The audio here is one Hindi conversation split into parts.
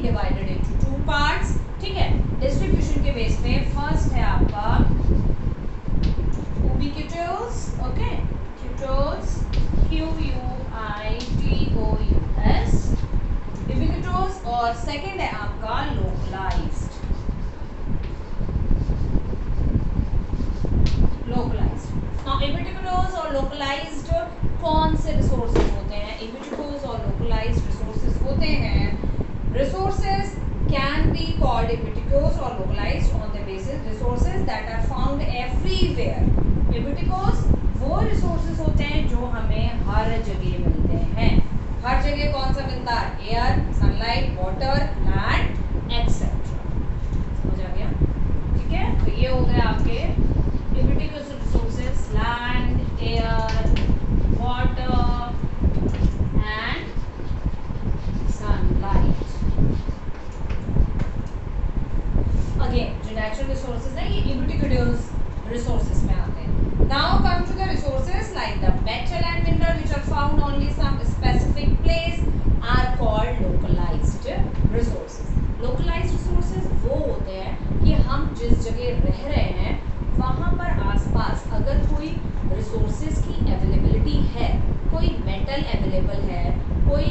डिवाइडेड इनटू टू पार्ट्स, ठीक है। डिस्ट्रीब्यूशन के बेस पे फर्स्ट है आपका ubiquitous, okay, ubiquitous, Q-U-I-T-O-U-S, ubiquitous, और सेकंड है आपका localized, localized। now ubiquitous और localized कौन से रिसोर्सेज होते हैं? ubiquitous और localized रिसोर्सेज होते हैं, resources can be called ubiquitous or localized on the basis resources that are found everywhere। ubiquitous वो रिसोर्सेज होते हैं जो हमें हर जगह मिलते हैं। हर जगह कौन सा मिलता है? Air, sunlight, water, land, etcetera. समझ आ गया? ठीक है, तो ये हो गए आपके ubiquitous resources, land, air, water and sunlight. Again जो नेचुरल रिसोर्सेज हैं ये ubiquitous resources में आते हैं। Now come to the resources like the metal and mineral which are found only some specific place are called localized resources। Localized resources वो होते हैं कि हम जिस जगह रह रहे हैं वहाँ पर आसपास अगर कोई resources की availability है, कोई metal available है, कोई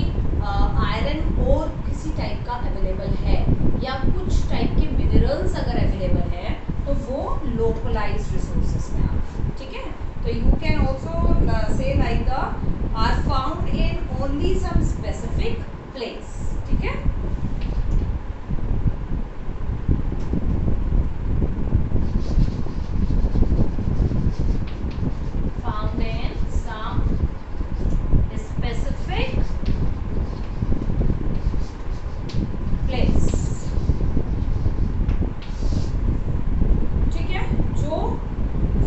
आयरन और किसी टाइप का अवेलेबल है या कुछ टाइप के मिनरल्स अगर अवेलेबल है तो वो लोकलाइज्ड रिसोर्सेज में आते हैं, ठीक है। तो you can also say like the are found in only some specific place, ठीक है। Found in some specific place, ठीक है। जो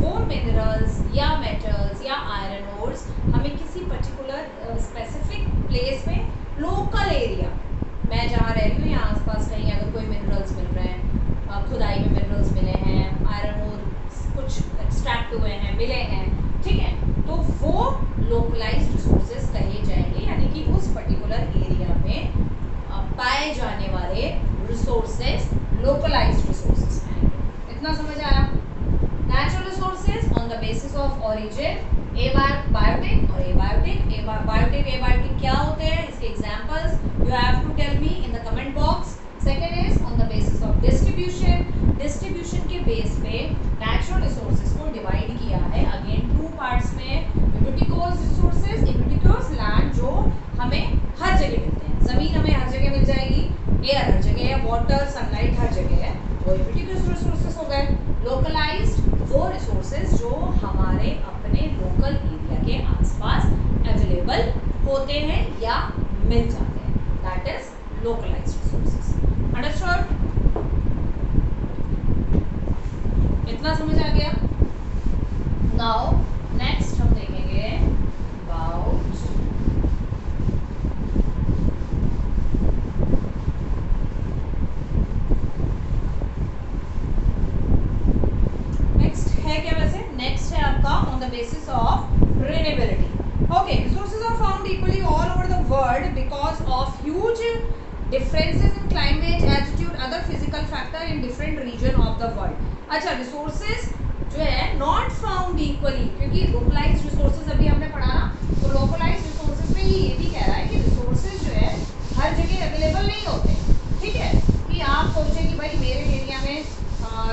वो मिनरल्स या मेटल्स या आयरन ओर्स हमें किसी पर्टिकुलर स्पेसिफिक प्लेस में, लोकल एरिया, मैं जहाँ रह रही हूँ यहाँ आसपास कहीं अगर कोई मिनरल्स मिल रहे हैं, खुदाई में मिनरल्स मिले हैं, आयरन ओर कुछ एक्सट्रैक्ट हुए हैं, मिले हैं, ठीक है, तो वो लोकलाइज्ड रिसोर्सेज कहे जाएंगे, यानी कि उस पर्टिकुलर एरिया में पाए जाने वाले रिसोर्सेज लोकलाइज्ड रिसोर्सेज हैं। इतना समझ आया? Natural resources on the basis of origin, abiotic और एबायोटिक। एबायोटिक क्या होते हैं? इसके examples you have to tell me in the comment box. Second is on the basis of distribution. Distribution के बेस पे नेचुरल रिसोर्सेज को डिवाइड किया है अगेन टू पार्ट्स में, ubiquitous रिसोर्सेज, ubiquitous लैंड जो हमें हर जगह मिलते हैं, जमीन हमें हर जगह मिल जाएगी, एयर हर जगह है, वाटर सनलाइट हर जगह है, वो ubiquitous रिसोर्सेज हो गए। लोकलाइज्ड वो रिसोर्सेज जो हमारे अपने लोकल एरिया के आसपास अवेलेबल होते हैं या मिल जाते हैं, that is localised resources. Understood? इतना समझ आ गया? नाउ नेक्स्ट हम देखेंगे अबाउट है क्या वैसे? नेक्स्ट है आपका on the basis of renewability. Okay, resources are found equally all over the world because of huge differences in climate, altitude, other physical factor in different region of the world. अच्छा, रिसोर्सेज जो है नॉट फाउंड इक्वली, क्योंकि लोकलाइज्ड रिसोर्सेज अभी हमने पढ़ा ना, तो लोकलाइज्ड रिसोर्सेज में ये भी कह रहा है कि रिसोर्सेज जो है हर जगह अवेलेबल नहीं होते, ठीक है। कि आप सोचें कि भाई मेरे एरिया में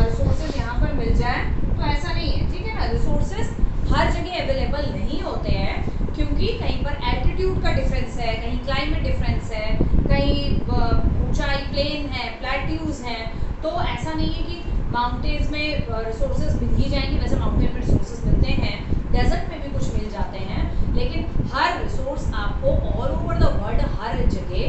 रिसोर्सेज यहाँ पर मिल जाए, तो ऐसा नहीं है, ठीक है ना। रिसोर्सेज हर जगह अवेलेबल नहीं होते हैं क्योंकि कहीं पर एल्टीट्यूड का डिफरेंस है, कहीं क्लाइमेट डिफरेंस है, कहीं ऊंचाई प्लेन है, प्लेट्यूज हैं, तो ऐसा नहीं है कि माउंटेन्स में रिसोर्सेज मिल ही जाएंगे। वैसे माउंटेन में रिसोर्सेज मिलते हैं, डेजर्ट में भी कुछ मिल जाते हैं, लेकिन हर रिसोर्स आपको ऑल ओवर द वर्ल्ड हर जगह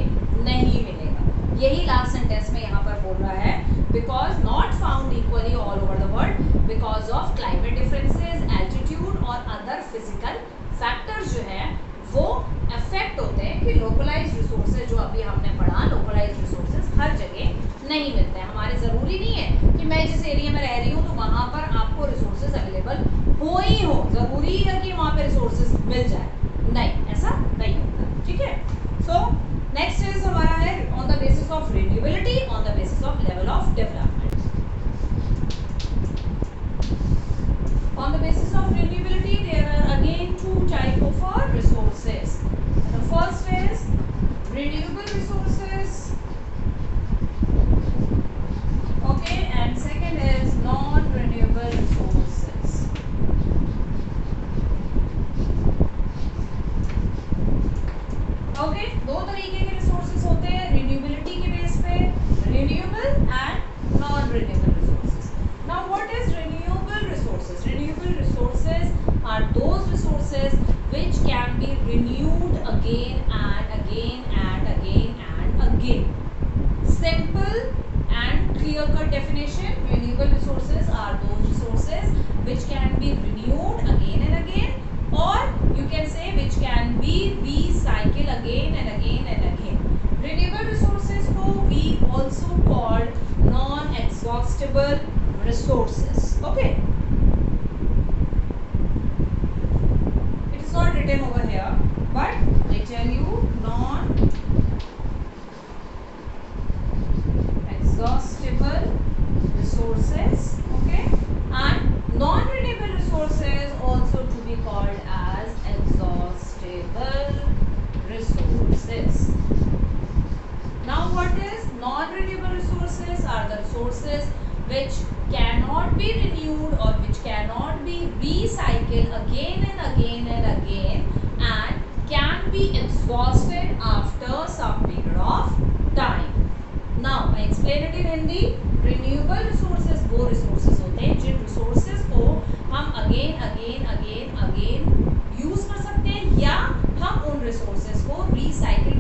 नहीं मिलेगा। यही लास्ट सेंटेंस में यहाँ पर बोल रहा है, because not found equally all over the world because of climate differences, altitude और अदर फिजिकल फैक्टर्स जो है वो अफेक्ट होते हैं कि लोकलाइज्ड रिसोर्सेज जो अभी हमने पढ़ा, लोकलाइज्ड रिसोर्सेज हर जगह नहीं मिलते हैं। हमारे ज़रूरी नहीं है कि मैं जिस एरिया में रह रही हूँ तो वहाँ पर आपको रिसोर्सेज अवेलेबल हो ही हो, ज़रूरी है कि वहाँ पे रिसोर्सेज मिल जाए, नहीं, ऐसा नहीं होता, ठीक है। सो नेक्स्ट इज हमारा है on the basis of radio renewable resources, okay, and second is non-renewable resources. Okay, दो तरीके के रिसोर्सेज होते हैं रिन्यूएबिलिटी के बेस पे, renewable and non renewable resources. Now what is renewable resources? Renewable resources are those resources which can be renewed again and again and again and again. Simple and clear-cut definition: renewable resources are those resources which can be renewed again and again, or you can say which can be recycled again and again and again. Renewable resources को we also called non-exhaustible resources. Okay. It is not written over here, but I tell you non-exhaustible resources, okay, and non-renewable resources also to be called as exhaustible resources. Now what is non-renewable resources? Are the resources which cannot be renewed or which cannot be recycled again and again and again and can be exhausted after some period of time. Now I explain it in Hindi. Renewable resources वो resources होते हैं जिन resources को हम again use कर सकते हैं, या हम उन resources को recycle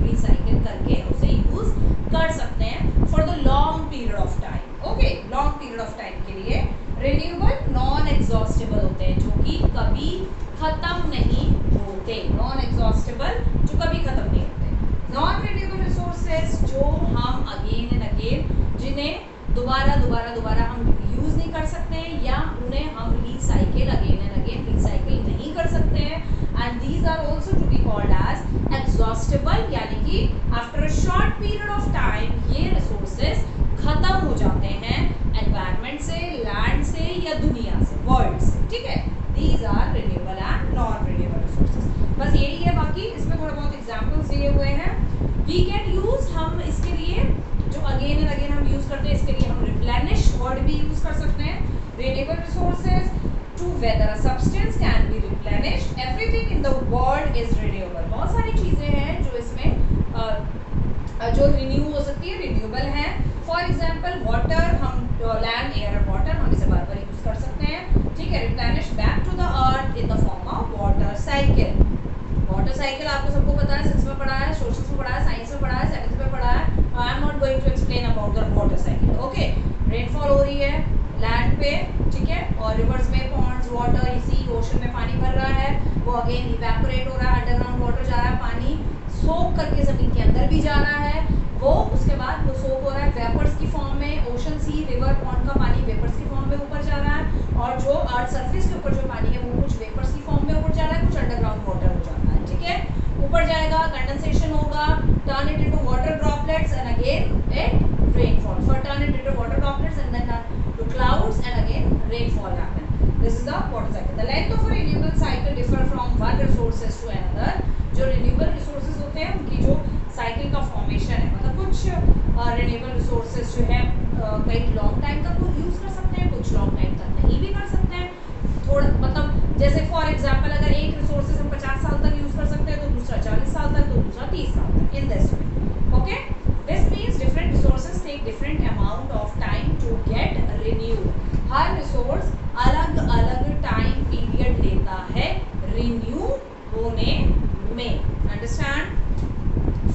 करके उसे use कर सकते हैं for the long period of time. Okay, long period of time के लिए renewable non-exhaustible होते हैं जो कि कभी खत्म नहीं होते. Non-exhaustible जो कभी खत्म नहीं होते. Non-renewable resources जो हम again and again जिन्हें दोबारा हम यूज नहीं कर सकते हैं या उन्हें हम recycle again and again recycle नहीं कर सकते हैं, and these are also to be called as exhaustible, यानी कि after a short period of time ये रिसोर्सेज खत्म हो जाते हैं एनवायरनमेंट से, लैंड से या दुनिया से, वर्ल्ड से. ठीक है, these are renewable and non renewable resources. बस यही है, बाकी इसमें थोड़े बहुत एग्जांपल्स दिए हुए हैं. वी कैन यूज, हम इसके लिए जो अगेन एंड अगेन हम यूज करते हैं इसके लिए हम रिप्लेनिश वर्ड भी यूज कर सकते हैं. Renewable resources to whether a substance can be replenished. Everything in the world is renewable. बहुत सारी चीजें हैं जो इसमें जो रिन्यू हो सकती है, रिन्यूएबल है. फॉर एग्जाम्पल वाटर, हम लैंड, एयर और वाटर हम इसे बार बार यूज कर सकते हैं. ठीक है, replenish back to the earth in the form of water cycle. Water cycle आपको सबको पता है, सिक्स में पढ़ा है, सोशल में पढ़ा है, साइंस में पढ़ा है, सेवेंथ में पढ़ा है. I am not going to explain about the water cycle. Okay, rainfall हो रही है लैंड पे, ठीक है, और रिवर्स में पॉन्ड्स, वाटर, इसी ओशन में पानी भर रहा है, वो अगेन इवेपोरेट हो रहा है, अंडरग्राउंड वाटर जा रहा है, पानी सोक करके जमीन के अंदर भी जा रहा है, वो उसके बाद वो सोक हो रहा है वेपर्स की फॉर्म में. ओशन, सी, रिवर, पॉन्ड का पानी वेपर्स की फॉर्म में ऊपर जा रहा है, और जो अर्थ सरफेस के ऊपर जो पानी है वो कुछ वेपर्स की फॉर्म में ऊपर जा रहा है, कुछ अंडरग्राउंड वाटर हो जाता है. ठीक है, ऊपर जाएगा, कंडेंसेशन होगा, turn it into water droplets and again it rainfall. For turn it into water droplets and then to clouds and again rainfall happen. This is the water cycle. The length of a renewable cycle differ from one resources to another. जो रिन्यूएबल रिसोर्सेज होते हैं उनकी जो साइकिल का फॉर्मेशन है, मतलब कुछ रिन्यूएबल रिसोर्सेज जो है कई लॉन्ग टाइम तक वो यूज कर सकते हैं, कुछ लॉन्ग टाइम तक नहीं भी कर सकते हैं. थोड़ा मतलब जैसे फॉर एग्जांपल अगर एक रिसोर्सेज हम 50 साल तक यूज कर सकते हैं तो दूसरा 40 साल तक, तो दूसरा 30 साल तक, in this way. Okay, this means different resources take different amount of time to get renewed. हर रिसोर्स अलग अलग टाइम पीरियड लेता है रिन्यू होने में. अंडरस्टैंड?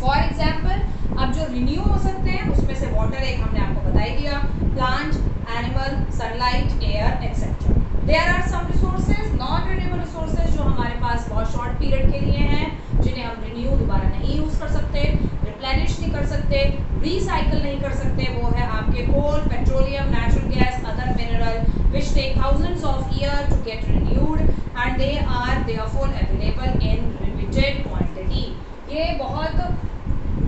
फॉर एग्जाम्पल अब जो रिन्यू हो सकते हैं उसमें से वाटर एक हमने आपको बता ही दिया, plant, animal, sunlight, air etcetera. There are some resources, non renewable resources जो हमारे पास बहुत शॉर्ट पीरियड के लिए हैं, जिन्हें हम रिन्यू दोबारा नहीं यूज कर सकते, रिप्लेनिश नहीं कर सकते, रिसाइकल नहीं कर सकते. वो है आपके coal, petroleum, natural gas, other mineral which take thousands of years to get renewed and they are therefore available in limited quantity. ये बहुत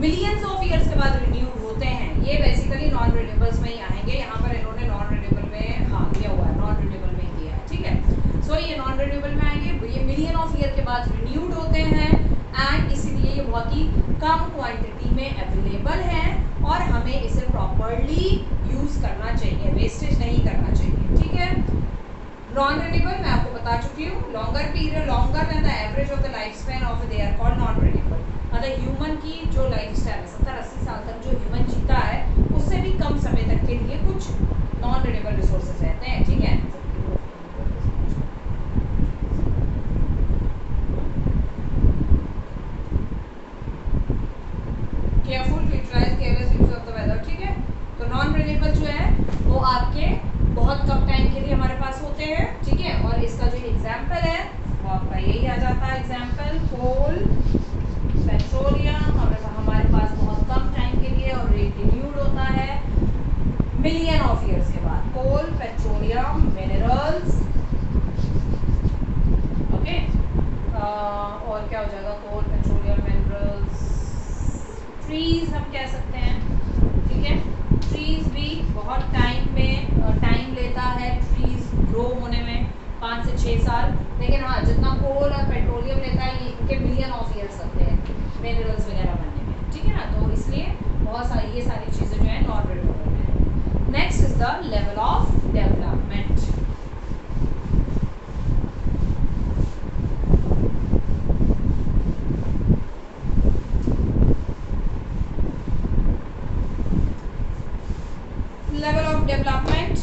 मिलियंस ऑफ ईयर्स के बाद रिन्यूड होते हैं. ये बेसिकली नॉन रिन्यूएबल्स में ही आएंगे. यहाँ पर इन्होंने नॉन रिन्यूएबल में हाँ दिया हुआ है, नॉन रिन्यूएबल में दिया है. ठीक है, सो ये नॉन रिन्यूएबल में आएंगे. ये मिलियन ऑफ ईयर के बाद रिन्यूड होते हैं एंड इसीलिए ये बहुत ही कम क्वांटिटी में अवेलेबल है और हमें इसे प्रॉपरली यूज करना चाहिए, वेस्टेज नहीं करना चाहिए, ठीक है। नॉन रिन्यूएबल मैं आपको बता चुकी हूँ, longer period, longer than the average of the life span of they are called non renewable. मतलब ह्यूमन की जो लाइफ स्टाइल है 70-80 साल तक जो ह्यूमन जीता है उससे भी कम समय तक के लिए कुछ नॉन रिन्यूएबल रिसोर्सेज रहते हैं, ठीक है। Careful utilise careless use of the weather, ठीक है। तो नॉन रिन्यूएबल जो है वो आपके बहुत कम टाइम के लिए हमारे पास होते हैं, ठीक है। और इसका जो एग्जाम्पल है वो आपका यही आ जाता है, एग्जाम्पल कोल, पेट्रोलियम हमारे पास बहुत कम टाइम के लिए और रिन्यूड होता है मिलियन ऑफ ईयर्स के बाद। कोल, पेट्रोलियम, मिनरल्स, ओके। और क्या हो जाएगा, कोल, पेट्रोलियम, मिनरल्स, ट्रीज हम कह सकते हैं, ठीक है। ट्रीज भी बहुत टाइम लेता है ट्रीज ग्रो होने में, 5 से 6 साल, लेकिन हाँ जितना कोल और पेट्रोलियम लेता है ये इनके मिलियन ऑफ ईयर्स लगते हैं मिनरल्स वगैरह बनने में, ठीक है ना। तो इसलिए बहुत सारी ये सारी चीज़ें जो है नॉन रिन्यूएबल है। Next is the level of development. Level of development,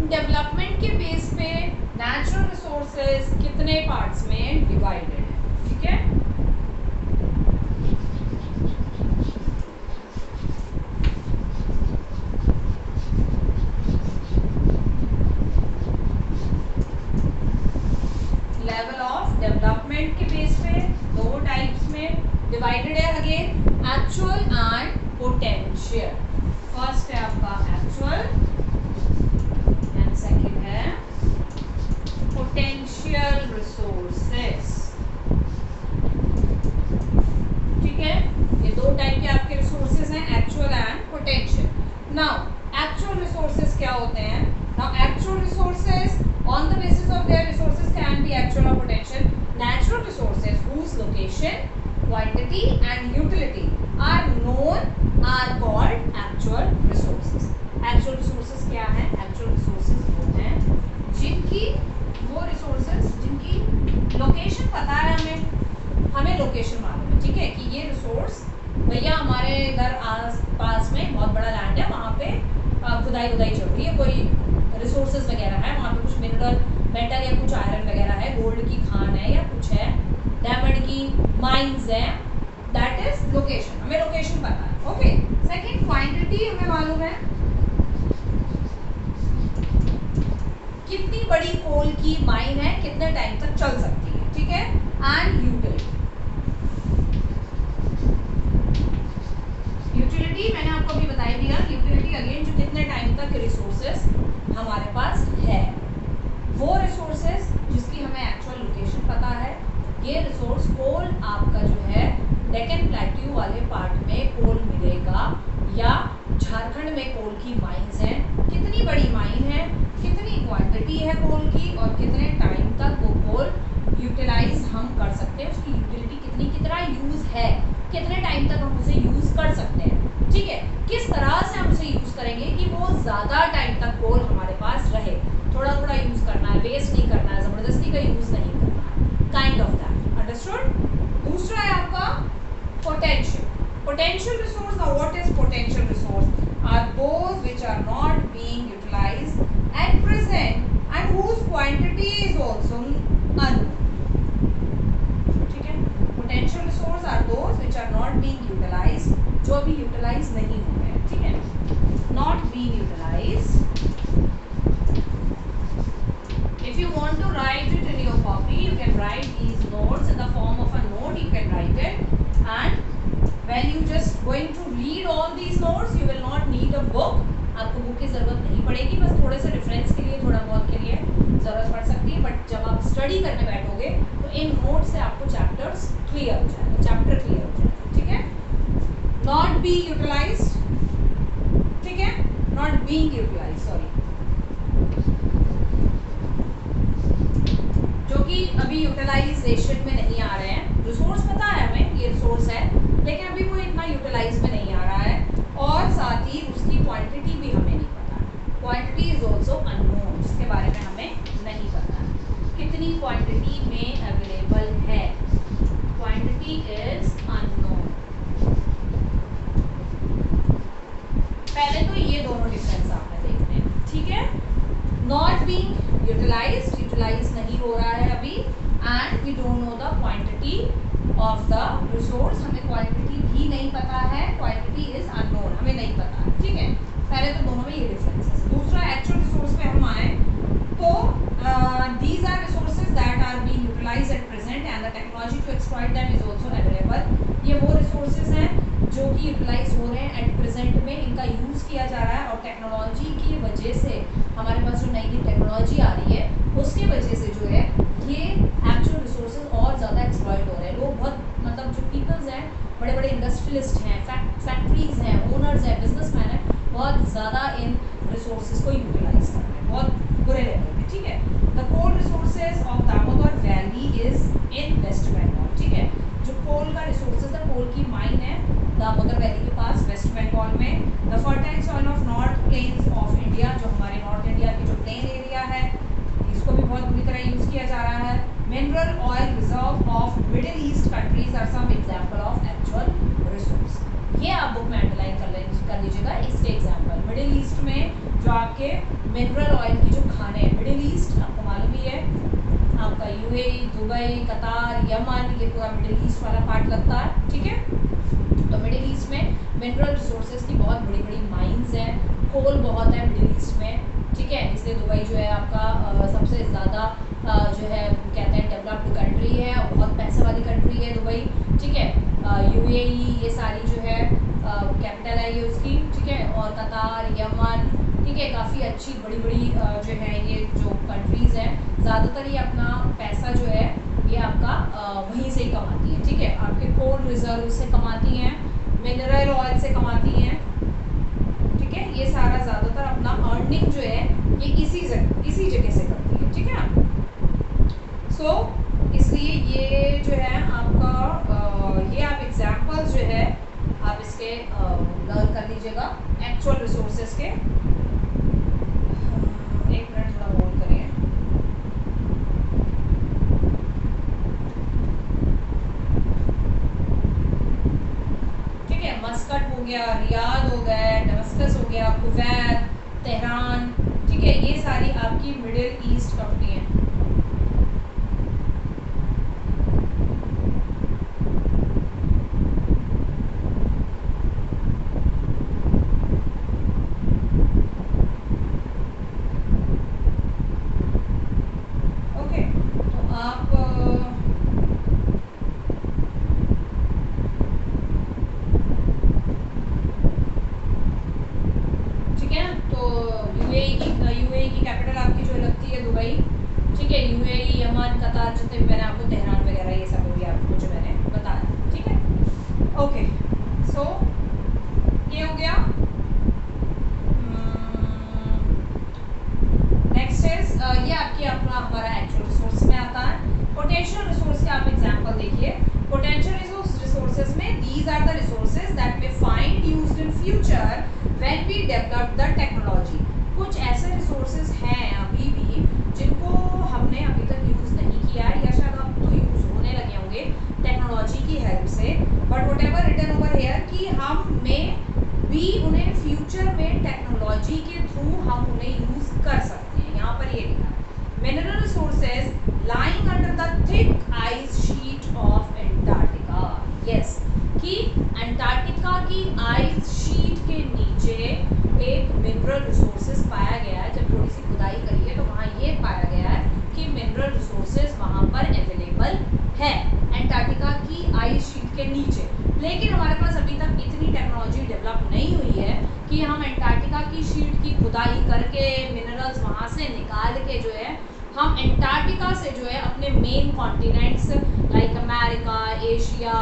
development के बेस पे नेचुरल रिसोर्सेज कितने पार्ट्स में डिवाइडेड है, ठीक है। लेवल ऑफ डेवलपमेंट के बेस पे 2 टाइप्स में डिवाइडेड है again, actual and potential. First है आपका एक्चुअल एंड सेकंड है पोटेंशियल रिसोर्सेस, ठीक है। ये 2 टाइप के आपके रिसोर्सेज हैं, actual and potential. Now actual resources क्या होते हैं? Now actual resources on the basis of their resources can be actual और potential. Natural resources whose location, quantity and utility are known are called actual resources. Actual resources क्या है? Actual resources वो हैं जिनकी वो resources जिनकी लोकेशन पता है हमें लोकेशन मालूम है, ठीक है, कि ये रिसोर्स भैया हमारे घर आस पास में बहुत बड़ा लैंड है, वहाँ पे खुदाई चल रही है, कोई रिसोर्सेज वगैरह है, वहाँ पे कुछ मिनरल मेटल या कुछ आयरन वगैरह है, गोल्ड की खान है या कुछ है, डायमंड की माइंस है, दैट इज लोकेशन, हमें लोकेशन पता है, ओके। सेकंड क्वांटिटी हमें मालूम है कितनी बड़ी कोल की माइन है, कितने टाइम तक चल सकती है, ठीक है। एंड यूटिलिटी, यूटिलिटी मैंने आपको अभी बता दिया, यूटिलिटी अगेन जो कितने टाइम तक रिसोर्सेस हमारे पास है, वो रिसोर्सेस जिसकी हमें एक्चुअल लोकेशन पता है। ये रिसोर्स कोल आपका जो है डेक्कन प्लेट्यू वाले पार्ट में कोल मिलेगा या झारखंड में कोल की माइंस हैं, कितनी बड़ी माइन है, कितनी क्वांटिटी है कोल की और कितने टाइम तक वो कोल यूटिलाइज हम कर सकते हैं, उसकी यूटिलिटी कितनी, कितना यूज है, कितने टाइम तक हम उसे यूज कर सकते हैं, ठीक है। किस तरह से हम उसे यूज करेंगे कि वो ज्यादा टाइम तक कोल हमारे पास रहे, थोड़ा थोड़ा यूज करना है, वेस्ट नहीं करना है, जबरदस्ती का यूज नहीं करना है, काइंड ऑफ दैट, अंडरस्टूड। दूसरा है आपका potential, potential resource. Now what is potential resource? Are those which are not being utilised at present and whose quantity is also unknown, ठीक है। Potential resource are those which are not being utilised, जो अभी यूटिलाइज नहीं हो रहे हैं, ठीक है, not being utilised. If you want to write it in your copy, you can write these notes in the form of a note. You can write it, and when you just going to read all these notes, you will not need a book. आपको बुक की ज़रूरत नहीं पड़ेगी, बस थोड़े से रेफरेंस के लिए, थोड़ा बहुत के लिए ज़रूरत पड़ सकती है, बट जब आप स्टडी करने बैठोगे तो इन नोट से आपको चैप्टर्स क्लियर हो जाएगा, चैप्टर क्लियर हो जाएगा, ठीक है। नॉट बी यूटिलाइज्ड, ठीक है, नॉट बीइंग यूटिलाइज्ड, सॉरी, जो कि अभी यूटिलाइजेशन में नहीं आ रहे हैं। रिसोर्स पता है हमें, ये रिसोर्स है, लेकिन अभी वो इतना यूटिलाइज में नहीं आ रहा है, और साथ ही उसकी क्वांटिटी भी हमें नहीं पता। क्वांटिटी इज ऑल्सो अननोन, जिसके बारे में हमें नहीं पता कितनी क्वांटिटी में अवेलेबल है। Quantity is unknown. पहले तो ये दोनों डिफरेंस आपने देखने हैं, ठीक है। नॉट बीइंग यूटिलाइज्ड, यूटिलाइज नहीं हो रहा है अभी, and we don't know the quantity of the resource, हमें क्वांटिटी भी नहीं पता है, क्वांटिटी इज अननोन, हमें नहीं पता है, ठीक है। पहले तो दोनों में ये डिफरेंस है। दूसरा एक्चुअल रिसोर्स पे हम आए तो these are resources that are being utilized at present and the technology to exploit them is also available। ये वो resources हैं जो कि यूटिलाइज हो रहे हैं एट प्रेजेंट में, इनका यूज़ किया जा रहा है, और टेक्नोलॉजी की वजह से हमारे पास जो नई नई टेक्नोलॉजी आ रही है उसके वजह से जो है ये एक्चुअल रिसोर्सेज और ज़्यादा एक्सप्लॉइट हो रहे हैं। लोग बहुत मतलब जो पीपल्स हैं, बड़े बड़े इंडस्ट्रियलिस्ट हैं, फैक्ट्रीज हैं, ओनर्स हैं, बिजनेसमैन हैं, बहुत ज़्यादा इन रिसोर्सेज को यूटिलाइज कर रहे हैं, बहुत बुरे लेवल पे, ठीक है। The coal resources of Damodar valley is in West Bengal, ठीक है। जो कोल का रिसोर्सेज है, कोल की माइन है दामोदर वैली के पास वेस्ट बंगाल में। The fertile soil of north plains of India, जो हमारे नॉर्थ इंडिया की जो प्लेन एरिया है, इसको भी बहुत बुरी तरह यूज़ किया जा रहा है। Mineral oil reserve of middle east countries are some example of actual resource. ये आप बुक में अंडरलाइन कर लीजिएगा इसके एग्जाम्पल। मिडिल ईस्ट में जो आपके मिनरल ऑयल की जो खाने हैं, मिडिल ईस्ट आपको मालूम ही है, आपका यूएई, दुबई, कतार, यमन, ये पूरा मिडिल ईस्ट वाला पार्ट लगता है, ठीक है। तो मिडिल ईस्ट में मिनरल रिसोर्सेज की बहुत बड़ी बड़ी माइंस हैं, कोल बहुत है मिडिल ईस्ट में, ठीक है। इसलिए दुबई जो है आपका सबसे ज़्यादा जो है कहते हैं डेवलप्ड कंट्री है, और बहुत पैसे वाली कंट्री है दुबई, ठीक है। यूएई ये सारी जो है कैपिटल है ये उसकी, ठीक है। और कतार, यमन, ठीक है, काफ़ी अच्छी बड़ी बड़ी जो है ये जो कंट्रीज़ हैं, ज़्यादातर ये अपना पैसा जो है ये आपका वहीं से ही कमाती है, ठीक है। आपके कोल रिजर्व से कमाती हैं, मिनरल ऑयल से कमाती हैं, ठीक है। ये सारा ज़्यादातर अपना अर्निंग जो है ये इसी जगह से करती है, ठीक है। सो इसलिए ये जो है आपका ये आप एग्जाम्पल्स जो है आप इसके लर्न कर लीजिएगा एक्चुअल रिसोर्सेज के। एक मिनट थोड़ा होल्ड करिए। ठीक है, मस्कट हो गया, रियाद हो गया, दमस्कस हो गया, कुवैत, तेहरान, ठीक है, ये सारी आपकी मिडिल ईस्ट कंट्री हैं। यूएई की कैपिटल आपकी जो लगती है दुबई, ठीक है। यूएई, यमन, कतार, जितने भी मैंने आपको तेहरान वगैरह ये सब भी आपको जो मैंने बताया, ठीक है। ओके, सो ये हो गया। नेक्स्ट इज ये आपकी अपना हमारा एक्चुअल रिसोर्स में आता है। पोटेंशियल रिसोर्स के आप एग्जांपल देखिए। पोटेंशियल रिसोर्सेज में these are the resources that we find used in future when we develop the technology. कुछ ऐसे रिसोर्सेज हैं अभी भी जिनको हमने अभी तक यूज़ नहीं किया है, या शायद अब तो यूज़ होने लगे होंगे टेक्नोलॉजी की हेल्प से, but whatever written over here कि हम में भी उन्हें फ्यूचर में टेक्नोलॉजी के थ्रू हम उन्हें यूज़ कर सकते हैं। यहाँ पर ये लिखा है mineral resources lying under the thick ice sheet of Antarctica. Yes, कि एंटार्क्टिका की आइस शीट के नीचे एक मिनरल रिसोर्सेज पाया गया है। जब थोड़ी सी खुदाई करी है तो वहाँ ये पाया गया है कि मिनरल रिसोर्सेज वहाँ पर अवेलेबल है एंटार्क्टिका की आइस शीट के नीचे। लेकिन हमारे पास अभी तक इतनी टेक्नोलॉजी डेवलप नहीं हुई है कि हम एंटार्क्टिका की शीट की खुदाई करके मिनरल्स वहाँ से निकाल के जो है हम एंटार्क्टिका से जो है अपने main continents like America, Asia,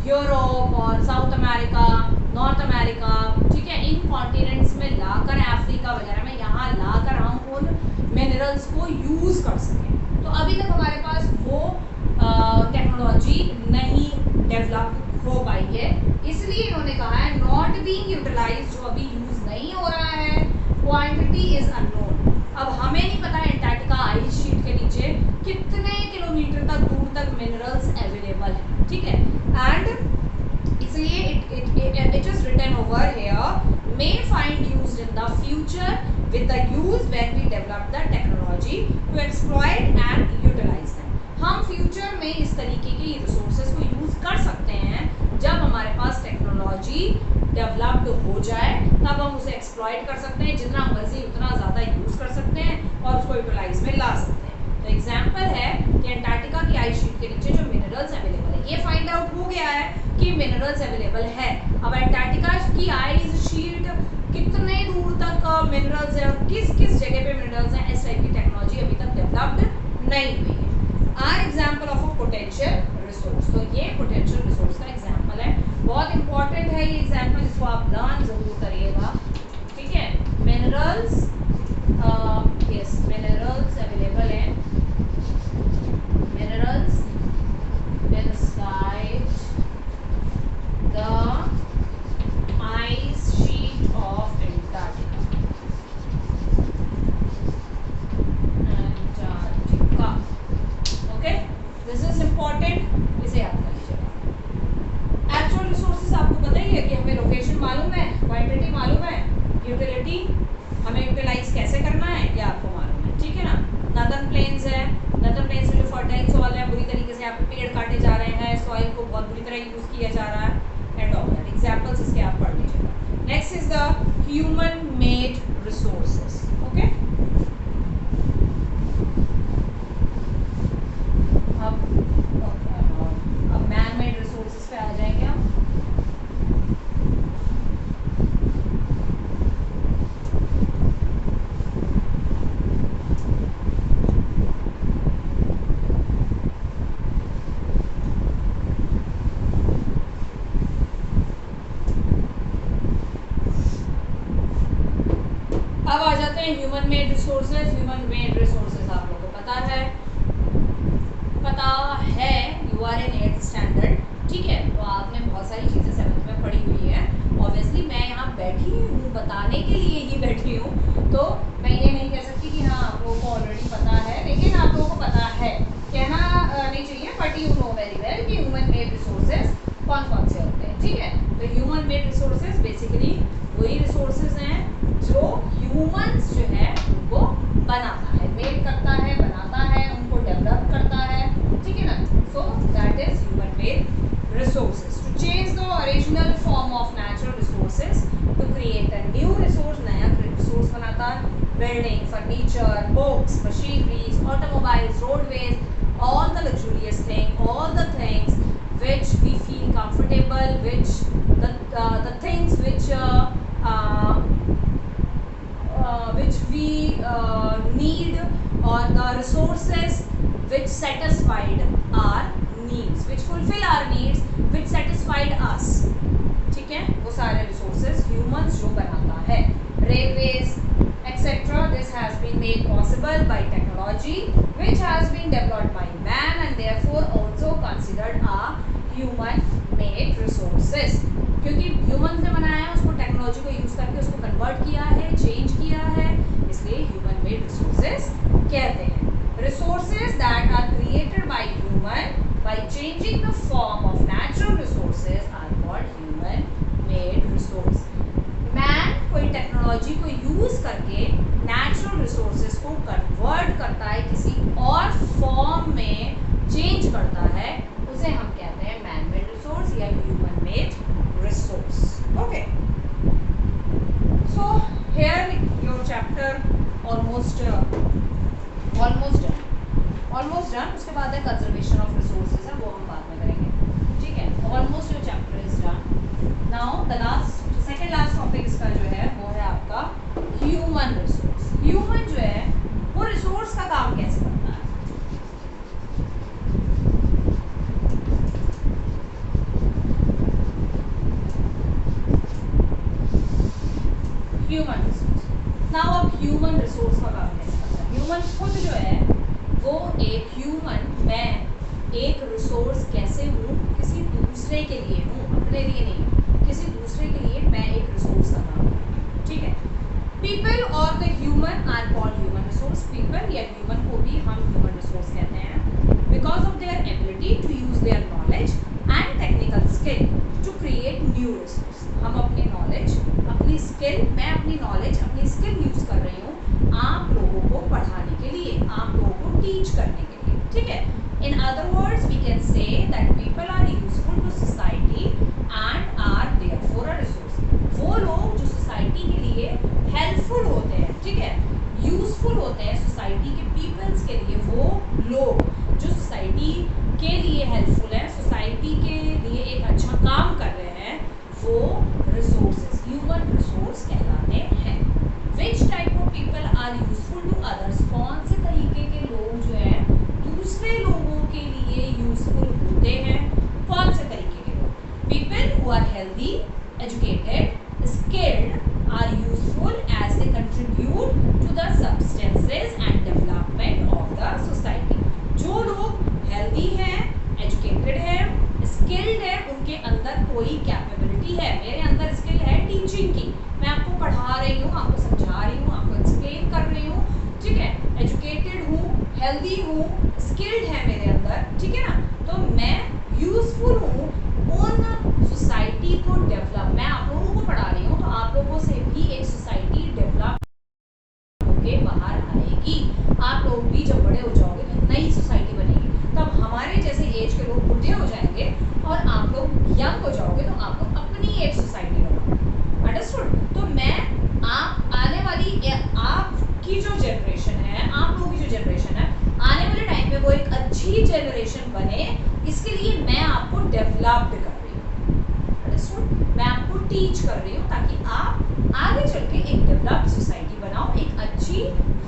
Europe और साउथ अमेरिका, नॉर्थ अमेरिका, ठीक है, इन कॉन्टिनेंट्स में लाकर अफ्रीका वगैरह में यहाँ लाकर हम उन मिनरल्स को यूज़ कर सकें। तो अभी तक हमारे पास वो टेक्नोलॉजी नहीं डेवलप हो पाई है यूटिलाइज जो अभी यूज नहीं हो रहा है, क्वांटिटी इज अननोन। अब हमें नहीं पता एंटार्क्टिका आइस शीट के नीचे कितने किलोमीटर तक दूर तक मिनरल्स अवेलेबल है, ठीक है। एंड इसलिए it is written over here may find used in the future with the use when we develop the technology to exploit and utilize them। हम फ्यूचर में इस तरीके के रिसोर्सेज को यूज कर सकते हैं जब हमारे पास टेक्नोलॉजी डेवलप्ड हो जाए, तब हम उसे एक्सप्लॉइट कर सकते हैं, जितना मर्जी उतना ज़्यादा यूज कर सकते हैं और उसको यूटिलाइज में ला सकते हैं। तो एग्जाम्पल है कि एंटार्क्टिका की आइस शीट के नीचे जो मिनरल्स अवेलेबल है, ये फाइंड आउट हो गया है कि मिनरल्स अवेलेबल है। अब एंटार्क्टिका की आइस शीट कितने दूर तक मिनरल्स है और किस किस जगह पे मिनरल्स हैं, इस टाइप की टेक्नोलॉजी अभी तक डेवलप्ड नहीं हुई है। Are example of a potential resource. तो ये पोटेंशियल रिसोर्स का एग्जाम्पल है, बहुत इंपॉर्टेंट है ये एग्जाम्पल, जिसको आप लर्न जरूर करिएगा, ठीक है। मिनरल्स, यस मिनरल्स अवेलेबल है, minerals inside the ice sheet of Antarctica। Okay, this is important, इसे याद कर लीजिएगा। एक्चुअल रिसोर्सेज आपको पता ही है कि हमें लोकेशन मालूम है, क्वांटिटी मालूम है, यूटिलिटी हमें यूटिलाइज कैसे करना है ये आपको मालूम है, ठीक है ना। नदर्न प्लेन्स है, नदर्न प्लेन्स में जो फर्टाइल सॉइल है, बुरी तरीके से यहाँ पे पेड़ काटे जा रहे हैं, सॉइल को बहुत बुरी तरह यूज किया जा रहा है, एंड ऑल दैट एग्जांपल्स इसके आप पढ़ लीजिएगा। Next is the human made resources. Okay, अब मैन मेड रिसोर्सेज पे आ जाएंगे हम। अब आ जाते हैं human made resources. Human made resources आप लोगों को पता है you are in 8th standard, ठीक है। तो आपने बहुत सारी चीज़ें 7th में पढ़ी हुई है। ऑब्वियसली मैं यहाँ बैठी हूँ बताने के लिए ही बैठी हूँ, तो मैं ये नहीं कह सकती कि हाँ आप लोगों को ऑलरेडी पता है, लेकिन आप लोगों को पता है, कहना नहीं चाहिए, but you know very well कि ह्यूमन मेड रिसोर्सेज कौन कौन से होते हैं, ठीक है। तो ह्यूमन मेड रिसोर्सेज बेसिकली वही रिसोर्सेज हैं जो ह्यूमंस जो है उनको बनाता है, मेड करता है, बनाता है, उनको डेवलप करता है, ठीक है ना। So that is human made resources. To change the original form of natural resources to create a new resource, नया रिसोर्स बनाता है। Building, furniture, books, machineries, automobiles, roadways, all the luxurious thing, all the things which we feel comfortable, which the things which we need, or the resources which satisfied our needs, which fulfill our needs, which satisfied us, ठीक है। वो सारे resources humans जो बनाता है, railways etc. This has been made possible by technology which has been developed by man and therefore also considered a human made resources। क्योंकि humans ने बनाया है, उसको टेक्नोलॉजी को यूज करके उसको कन्वर्ट किया है, चेंज किया है, इसलिए human made resources कहते हैं। Resources that are created by human by changing the form of natural resources are called human made resource। Man कोई टेक्नोलॉजी को यूज करके नेचुरल रिसोर्सेज को कन्वर्ट करता है, किसी और फॉर्म में चेंज करता है, उसे हम कहते हैं मैन मेड रिसोर्स या human made resource. Okay, so here your chapter almost done. उसके बाद है कंजर्वेशन ऑफ रिसोर्सेज है, वो हम बाद में करेंगे, ठीक है। Almost your chapter is done. Now the last second last topic इसका जो है वो है आपका ह्यूमन रिसोर्स। ह्यूमन जो है वो रिसोर्स का काम कैसे करता है। ह्यूमन रिसोर्स, नाउ अब ह्यूमन रिसोर्स का काम कैसे करता है। ह्यूमन खुद जो है वो एक ह्यूमन, मैं एक रिसोर्स कैसे हूँ, किसी दूसरे के लिए हूँ, अपने लिए नहीं, किसी दूसरे के लिए मैं एक रिसोर्स का अपनी स्किल, मैं अपनी नॉलेज, अपनी स्किल यूज कर रही हूँ आप लोगों को पढ़ाने के लिए, आप लोगों को टीच करने के लिए, ठीक है। In other words we can say that people are useful to society and are therefore a resource. वो लोग जो सोसाइटी के लिए हेल्पफुल होते हैं, ठीक है, यूजफुल होते हैं सोसाइटी के पीपल्स के लिए, वो लोग जो सोसाइटी के लिए हेल्पफुल है, सोसाइटी के लिए एक अच्छा काम कर रहे हैं, वो रिसोर्सेज, ह्यूमन रिसोर्स कहलाते हैं। Which type of people are useful to others, कौन से तरीके के लोग जो है दूसरे लोगों के लिए यूजफुल होते हैं, कौन से तरीके के लोग? People who are healthy, educated, skilled are useful as they contribute to the substances and development of the society. जो लोग हेल्दी हैं, एजुकेटेड है, स्किल्ड है, उनके अंदर कोई कैपेबिलिटी है, मेरे अंदर स्किल है टीचिंग की, मैं आपको पढ़ा रही हूँ, आपको समझा रही हूँ, आपको एक्सप्लेन कर रही हूँ, ठीक है, एजुकेटेड हूँ, हेल्दी हूँ, स्किल्ड है मेरे अंदर, ठीक है ना, तो मैं यूजफुल हूँ उन सोसाइटी को डेवलप, मैं आप लोगों को पढ़ा रही हूँ तो आप लोगों से भी एक सोसाइटी डेवलप होके बाहर आएगी। आप लोग भी जब बड़े हो जाओगे तो नई सोसाइटी बनेगी, तब हमारे जैसे एज के लोग बूढ़े हो जाएंगे और आप लोग यंग हो जाओगे तो आप लोग अपनी एक सोसाइटी बनाओगे। अंडरस्टूड? तो मैं आप आने वाली आपकी जो जनरेशन है, आप लोगों की जो जनरेशन है, आने वाले टाइम में वो एक अच्छी जनरेशन बने, इसके लिए मैं आपको डेवलप्ड कर रही हूँ। अंडरस्टूड? मैं आपको टीच कर रही हूँ ताकि आप आगे चल के एक डेवलप्ड सोसाइटी बनाओ, एक अच्छी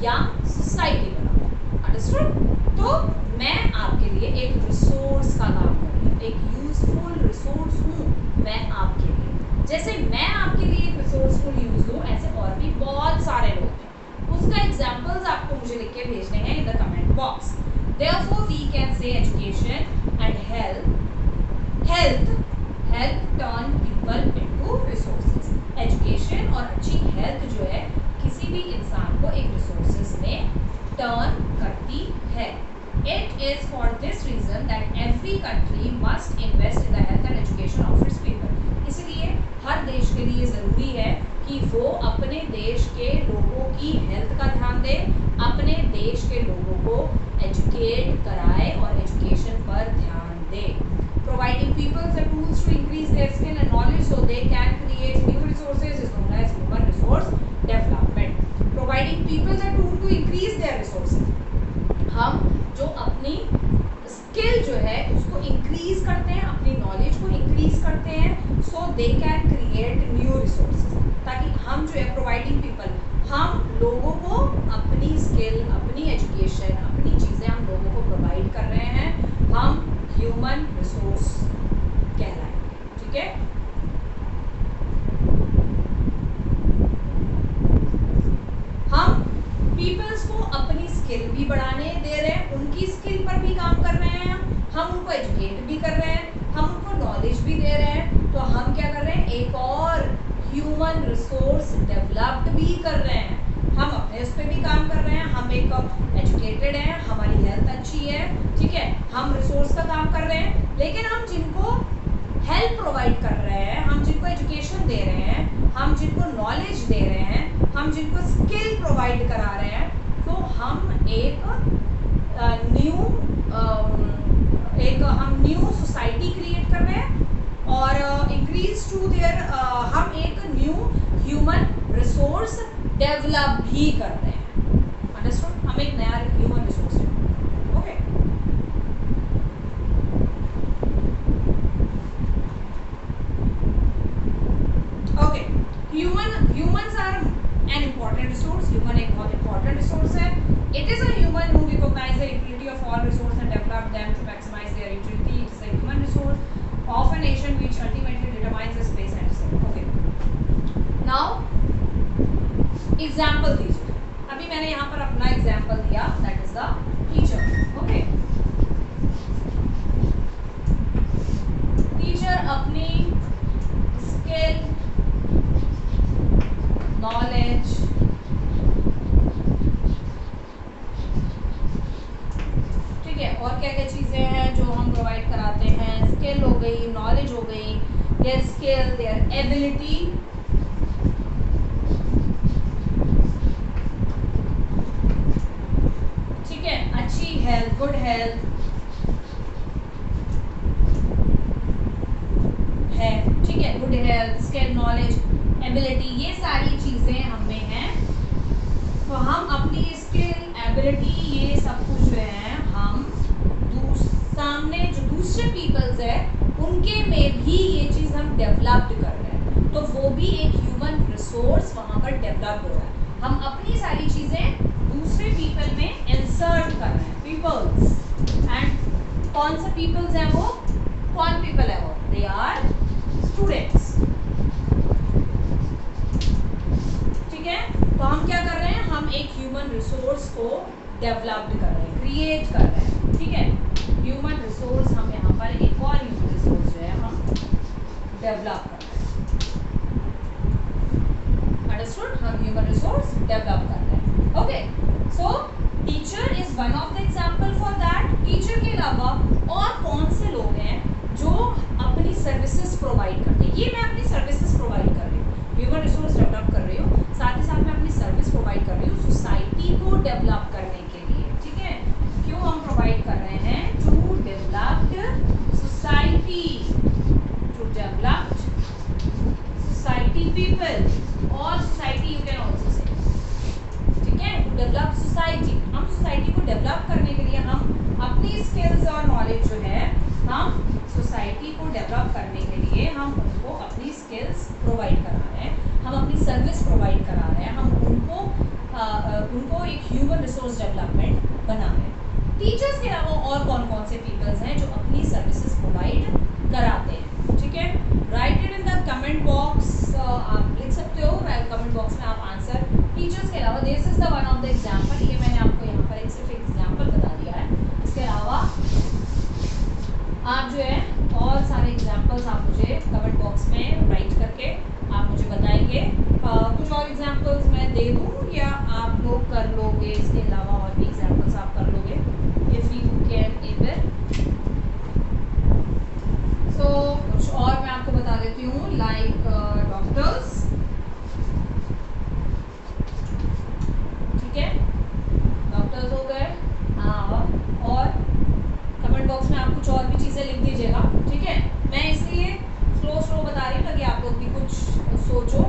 यंग सोसाइटी बनाओ। अंडरस्टूड? तो मैं आपके लिए एक रिसोर्स का काम कर रही हूँ, एक यूजफुल रिसोर्स हूँ मैं आपके लिए। जैसे मैं आपके लिए एक रिसोर्सफुल यूज हूँ, ऐसे और भी बहुत सारे लोग हैं, उसका एग्जांपल्स आपको मुझे लिख के भेजने हैं इन the comment box. Therefore we can say education and health turn people into resources। Education और अच्छी हेल्थ जो है किसी भी इंसान को एक रिसोर्सेज में टर्न करती है। It is for this reason that every country must invest in the health and education of its people। इसलिए हर देश के लिए ज़रूरी है कि वो अपने देश के लोगों की हेल्थ का ध्यान दे, अपने देश के लोगों को एजुकेट कराए और एजुकेशन पर ध्यान दे। Providing people the tools to increase their skill and knowledge so they can create new resources is known as human resource development। Providing people the tool to increase their resources, हम जो अपनी स्किल जो है उसको इंक्रीज करते हैं, अपनी नॉलेज को इंक्रीज करते हैं, so they can create new resources, ताकि हम जो है प्रोवाइडिंग पीपल, हम लोगों को अपनी स्किल, अपनी एजुकेशन, अपनी चीज़ें हम लोगों को प्रोवाइड कर रहे हैं, हम ह्यूमन रिसोर्स कहलाएंगे। ठीक है, हम पीपल्स को अपनी स्किल भी बढ़ाने दे रहे हैं, उनकी स्किल पर भी काम कर रहे हैं, हम उनको एजुकेट भी कर रहे हैं, हम उनको नॉलेज भी दे रहे हैं, तो हम क्या कर रहे हैं, एक और ह्यूमन रिसोर्स डेवलप्ड भी कर रहे हैं। हम अपने उस पर भी काम कर रहे हैं, हम एक एजुकेटेड हैं, हमारी हेल्थ अच्छी है, ठीक है, हम रिसोर्स का काम कर रहे हैं, लेकिन हम जिनको हेल्प प्रोवाइड कर रहे हैं, हम जिनको एजुकेशन दे रहे हैं, हम जिनको नॉलेज दे रहे हैं, हम जिनको स्किल प्रोवाइड करा रहे हैं, तो हम एक न्यू सोसाइटी क्रिएट कर रहे हैं और इंक्रीज टू देयर, हम एक न्यू ह्यूमन रिसोर्स डेवलप भी कर रहे हैं। अंडरस्टूड? हम एक नया human resource develop. Okay, okay, humans are an important resource। Human एक बहुत important resource है। It is a human who recognize the utility of all resources and develop them to maximize their utility। It is a human resource of a nation which ultimately determines the space and itself। Okay, now example दीजिए। अभी मैंने यहाँ पर अपना एग्जाम्पल दिया, that is the teacher. Okay, teacher अपनी स्किल, नॉलेज, ठीक है, और क्या क्या चीज़ें हैं जो हम प्रोवाइड कराते हैं, स्किल हो गई, नॉलेज हो गई, their skill, their ability good health है, ठीक है, good health, skill, knowledge, ability, ये सारी चीजें हमें हैं। तो हम अपनी स्किल, एबिलिटी, ये सब कुछ जो है हम सामने जो दूसरे पीपल्स है उनके में भी ये चीज हम डेवलप्ड कर रहे हैं, तो वो भी एक ह्यूमन रिसोर्स वहां पर डेवलप हो रहा है। हम अपनी सारी चीजें दूसरे पीपल में इंसर्ट कर रहे हैं, पीपल्स। एंड कौन से पीपल्स हैं वो, कौन पीपल है वो, दे आर स्टूडेंट्स, ठीक है। तो हम क्या कर रहे हैं, हम एक ह्यूमन रिसोर्स को डेवलप्ड कर रहे हैं, क्रिएट कर रहे हैं, ठीक है। ह्यूमन रिसोर्स, हम यहाँ पर एक और ह्यूमन रिसोर्स जो है हम डेवलप कर रहे हैं, अंडरस्टूड, हम ह्यूमन रिसोर्स डेवलप कर रहे हैं। Okay, so teacher is one of the example for that. Teacher के अलावा और कौन से लोग हैं जो अपनी सर्विसेज प्रोवाइड करते हैं, ये मैं अपनी सर्विसेज प्रोवाइड कर रही हूँ, ह्यूमन रिसोर्स डेवलप कर रही हूँ, साथ ही साथ मैं अपनी सर्विस प्रोवाइड कर रही हूँ सोसाइटी को डेवलप करने के लिए, ठीक है। क्यों हम प्रोवाइड कर रहे हैं, to developed society, to developed society people, और society you can also say, ठीक है, टू डेवलप सोसाइटी। हम सोसाइटी को डेवलप करने के लिए हम अपनी स्किल्स और नॉलेज जो है हम सोसाइटी को डेवलप करने के लिए हम उनको अपनी स्किल्स प्रोवाइड करा रहे हैं, हम अपनी सर्विस प्रोवाइड करा रहे हैं, हम उनको एक ह्यूमन रिसोर्स डेवलपमेंट बना रहे हैं। टीचर्स के अलावा और कौन कौन से पीपल्स हैं जो अपनी सर्विसेज प्रोवाइड कराते हैं, ठीक है। Right it in the comment box, आप लिख सकते हो कमेंट बॉक्स में आप आंसर। टीचर्स के अलावा this is the one of the example, ये मैंने आपको यहाँ पर एक सिर्फ एग्जाम्पल बता दिया है, इसके अलावा आप जो है और सारे एग्जाम्पल्स आप मुझे कमेंट बॉक्स में राइट करके आप मुझे बताएंगे। कुछ और एग्जाम्पल्स मैं दे दूँ या आप लोग कर लोगे, इसके अलावा और भी एग्जाम्पल्स आप कर लोगे, इफ़ यू कैन एबल। सो कुछ और मैं आपको बता देती हूँ, लाइक डॉक्टर्स, ठीक है, डॉक्टर्स हो गए। हाँ, और कमेंट बॉक्स में आप कुछ और भी चीज़ें लिख दीजिएगा, ठीक है। मैं इसलिए स्लो बता रही हूँ ताकि आप लोग भी कुछ सोचो।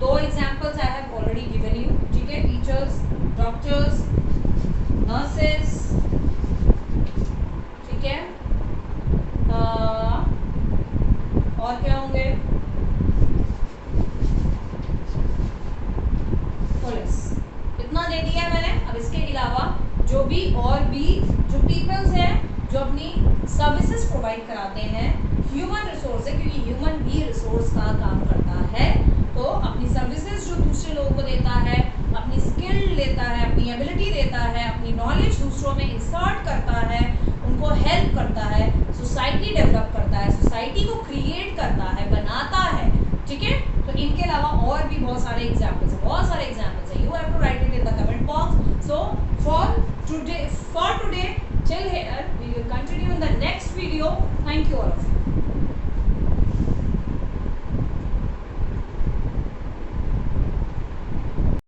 2 examples I have already given you, ठीक है, टीचर्स, डॉक्टर्स, नर्सेस, ठीक है, और क्या होंगे, पुलिस, इतना दे दिया मैंने। अब इसके अलावा जो भी और भी जो पीपल्स हैं जो अपनी सर्विसेज प्रोवाइड कराते हैं, ह्यूमन रिसोर्स है क्योंकि ह्यूमन भी रिसोर्स का काम करता है, तो अपनी सर्विसेज जो दूसरे लोगों को देता है, अपनी स्किल देता है, अपनी एबिलिटी देता है, अपनी नॉलेज दूसरों में इंसर्ट करता है, उनको हेल्प करता है, सोसाइटी डेवलप करता है, सोसाइटी को क्रिएट करता है, बनाता है, ठीक है। तो इनके अलावा और भी बहुत सारे एग्जाम्पल्स है, बहुत सारे एग्जाम्पल्स है, you have to write it in the comment box. So for today till here, we will continue in the next video. Thank you all of you.